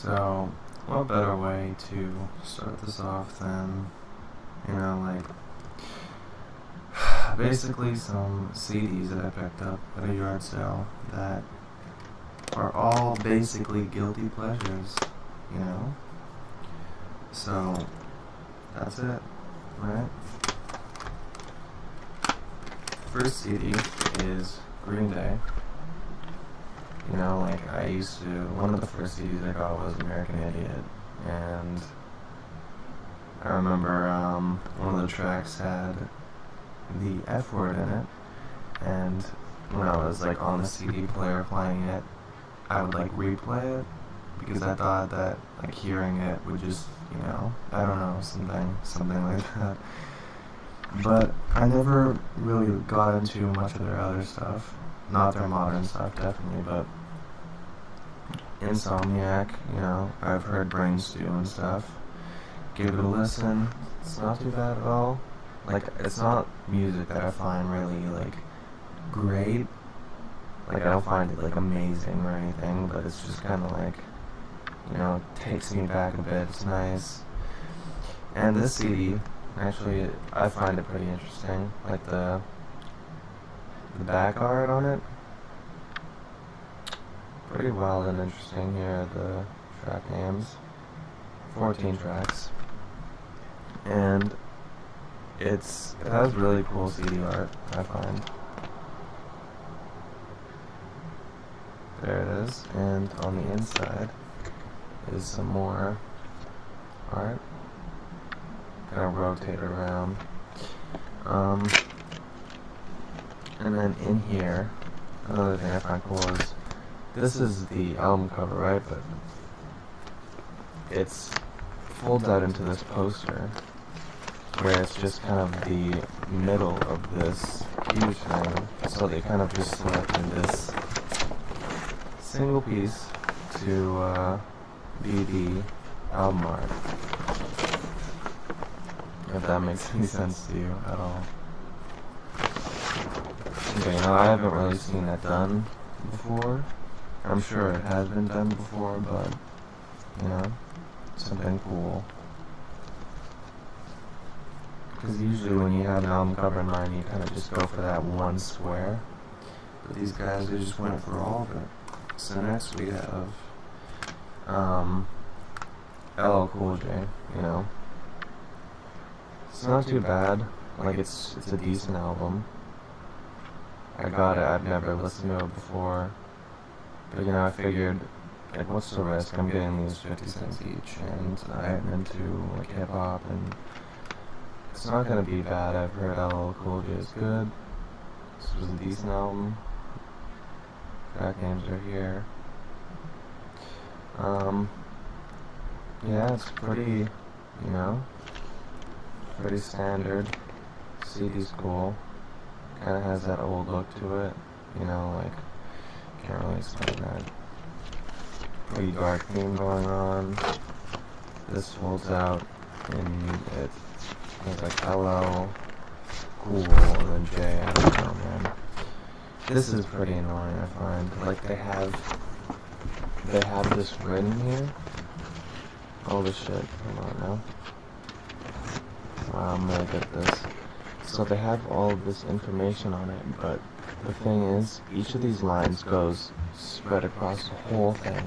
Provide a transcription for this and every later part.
So, what better way to start this off than, like, basically some CDs that I picked up at a yard sale that are all basically guilty pleasures, you know? So, that's it, right? First CD is Green Day. One of the first CDs I got was American Idiot, and I remember one of the tracks had the F word in it, and when I was on the CD player playing it, I would replay it, because I thought that hearing it would just, I don't know, something like that. But I never really got into much of their other stuff, not their modern stuff definitely, but Insomniac, I've heard Brain Stew and stuff. Give it a listen. It's not too bad at all. It's not music that I find really great. I don't find it amazing or anything, but it's just kind of takes me back a bit. It's nice. And this CD, actually, I find it pretty interesting. The back art on it, pretty wild and interesting. Here are the track names. 14 tracks. And it has really cool CD art, I find. There it is. And on the inside is some more art. Kind of rotate it around. And then in here, another thing I find cool is, this is the album cover, right? But it's folds out into this poster, where it's just kind of the middle of this huge thing. So they kind of just selected this single piece to be the album art. If that makes any sense to you at all. Okay, I haven't really seen that done before. I'm sure it has been done before, but, something cool. Because usually when you have an album cover in mind, you kind of just go for that one square. But these guys, they just went for all of it. So next we have LL Cool J, It's not too bad. It's a decent album. I got it, I've never listened to it before. But, I figured, what's the risk? I'm getting these 50 cents each, and I'm into, hip-hop, and it's not gonna be bad. I've heard LL Cool J is good. This was a decent album. Track names are here. Yeah, it's pretty, pretty standard. CD's cool. Kinda has that old look to it, can't really explain that. Pretty dark theme going on. This folds out, and it's LL, cool, and then J, I don't know, man. This is pretty annoying, I find. They have this written here. Oh, this shit, come on now. Wow, I'm gonna get this. So they have all of this information on it, but the thing is, each of these lines goes spread across the whole thing.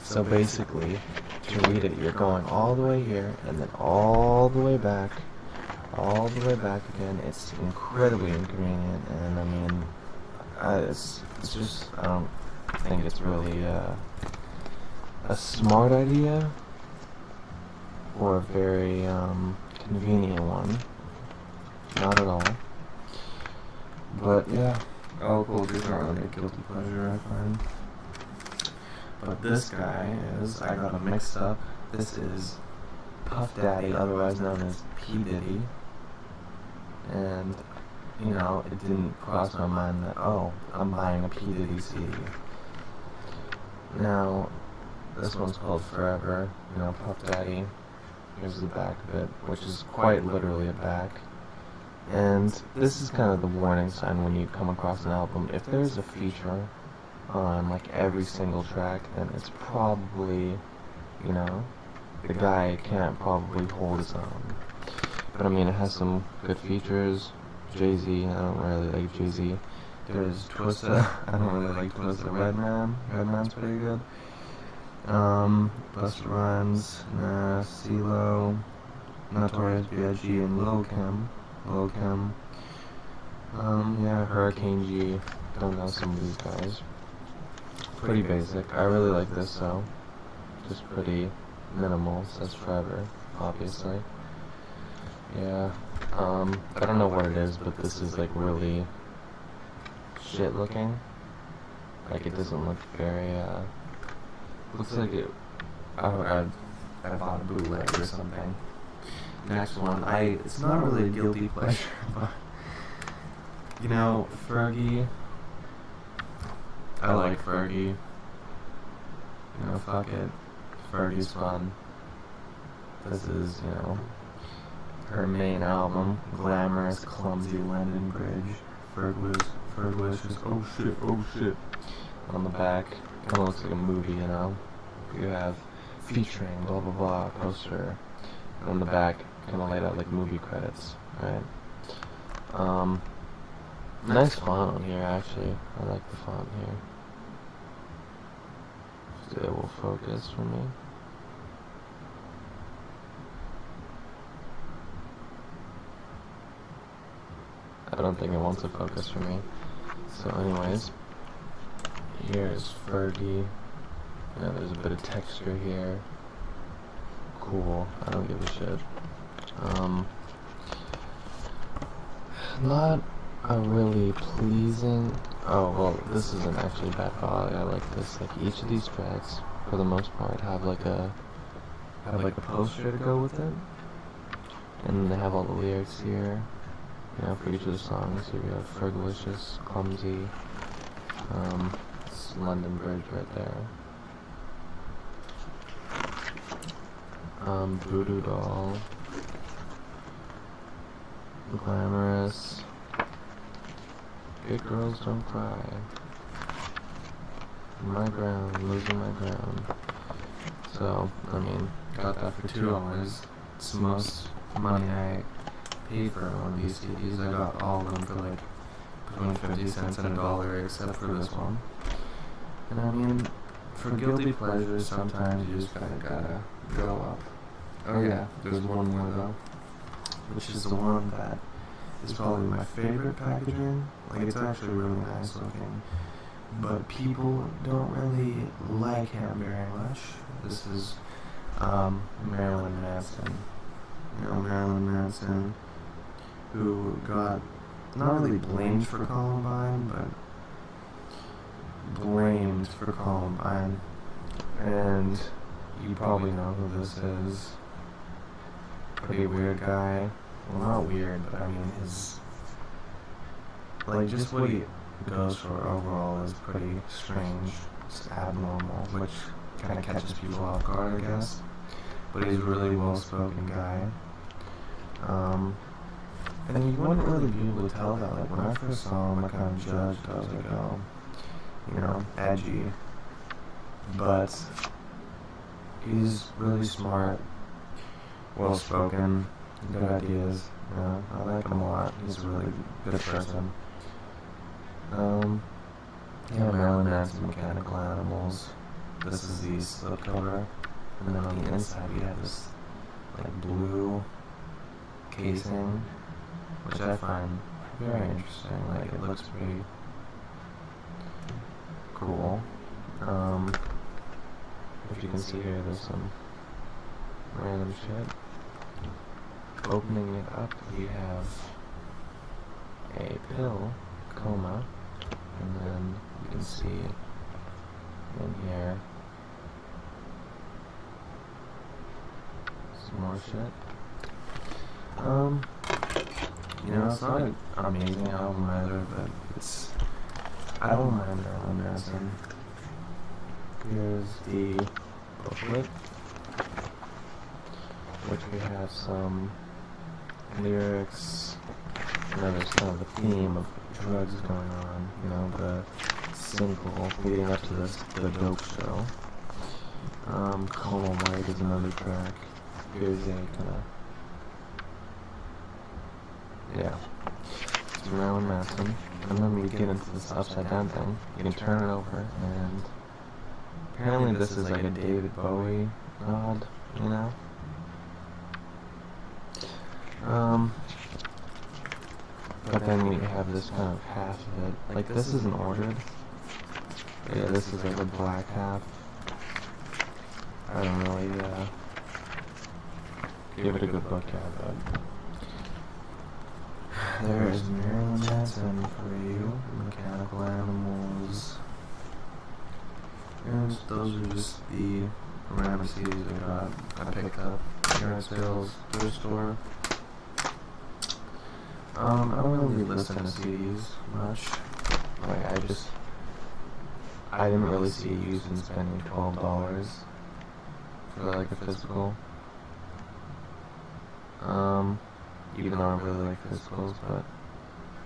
So basically, to read it, you're going all the way here, and then all the way back again. It's incredibly inconvenient, and it's just, I don't think it's really a smart idea, or a very convenient one. Not at all. But yeah, alcohol is not really a guilty pleasure, I find. But this guy is, I got him mixed up. This is Puff Daddy, otherwise known as P. Diddy. And, it didn't cross my mind that, oh, I'm buying a P. Diddy CD. Now, this one's called Forever, Puff Daddy. Here's the back of it, which is quite literally a back. And this is kind of the warning sign when you come across an album. If there's a feature on every single track, then it's probably you know? The guy can't probably hold his own. But I mean, it has some good features. Jay-Z, I don't really like Jay-Z. There's Twista, I don't really like Twista. Redman's pretty good. Busta Rhymes, CeeLo, Notorious B.I.G. and Lil Kim. Yeah, Hurricane G. Don't know some of these guys. Pretty basic. I really like this though. Just pretty minimal, says Trevor, obviously. Yeah, I don't know what it is, but this is like really shit looking. Like it doesn't look very, looks like it, I bought a bootleg or something. Next one, it's not really a guilty pleasure, but, you know, Fergie, I like Fergie. You know, fuck it. Fergie's fun. This is, you know, her main album, Glamorous, Clumsy, London Bridge. Fergalicious, oh shit. On the back, kinda looks like a movie, you know. You have featuring, blah blah blah, poster. And on the back, kinda laid out like movie credits, right? Nice font on here, actually. I like the font here. It will focus for me. I don't think it wants to focus for me. So anyways, here's Fergie. Yeah, there's a bit of texture here. Cool. I don't give a shit. Not a really pleasing. Oh well, this isn't actually bad quality. I like this. Like each of these tracks, for the most part, have like a poster to go with it, and they have all the lyrics here. You know, for each of the songs. Here we have Fergalicious, Clumsy, it's London Bridge right there. Voodoo Doll, Glamorous, Good Girls Don't Cry, My Ground, Losing My Ground. So, I mean, got that for $2. It's the most money I paid for one of these CDs. I got all of them for like between 50 cents and $1, except for this one. And I mean, for guilty pleasures, sometimes you just gotta go up. Oh yeah, there's one more though, which is the one that is probably my favorite packaging. Like, it's actually really nice looking, but people don't really like him very much. This is Marilyn Manson. You know, Marilyn Manson, who got not really blamed for Columbine, but blamed for Columbine. And you probably know who this is. Pretty weird guy. Well, not weird, but I mean his, like, just what he goes for overall is pretty strange. It's abnormal, which kind of catches people off guard, I guess. But he's a really well-spoken guy. And you wouldn't really be able to tell that. Like, when I first saw him, I kind of judged. I was like, oh, you know, edgy. But he's really smart, well-spoken, good ideas. You know, I like him a lot. He's a really good person. Yeah, Marilyn Manson, Mechanical Animals. This is the slipcover. And then on the inside, you have this, like, blue casing, which I find very interesting. Like, it looks pretty cool. If you can see here, there's some random shit. Opening it up, you have a pill, coma, and then you can see in here some more shit. You know, it's not an amazing album either, but I don't mind Marilyn Manson. Here's the booklet, which we have some lyrics. You know, there's kind of a theme of drugs going on, you know, the single leading up to this, the Dope Show. Colonel White is another track. Here's a kinda, yeah. It's Marilyn Manson. And then we get into this upside down thing. You can turn it over, and apparently this is like a David Bowie nod, you know? But then we have this kind of half of it. Like, this isn't ordered. But yeah, this is like a black half. I don't really, give it a good look at, but there is Marilyn Manson for you, Mechanical Animals. And those are just the random CDs I picked up here at Bill's thrift store. I don't really listen to CDs much. Like, I didn't really see a use in spending $12 for like a physical. Even though I really like physicals, but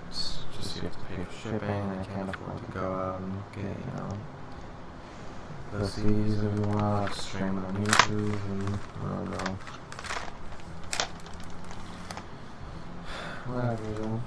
it's just you have to pay for shipping, and I can't afford to go out and get, you know, the CDs every while, stream them on YouTube, and I don't know. Whatever, though.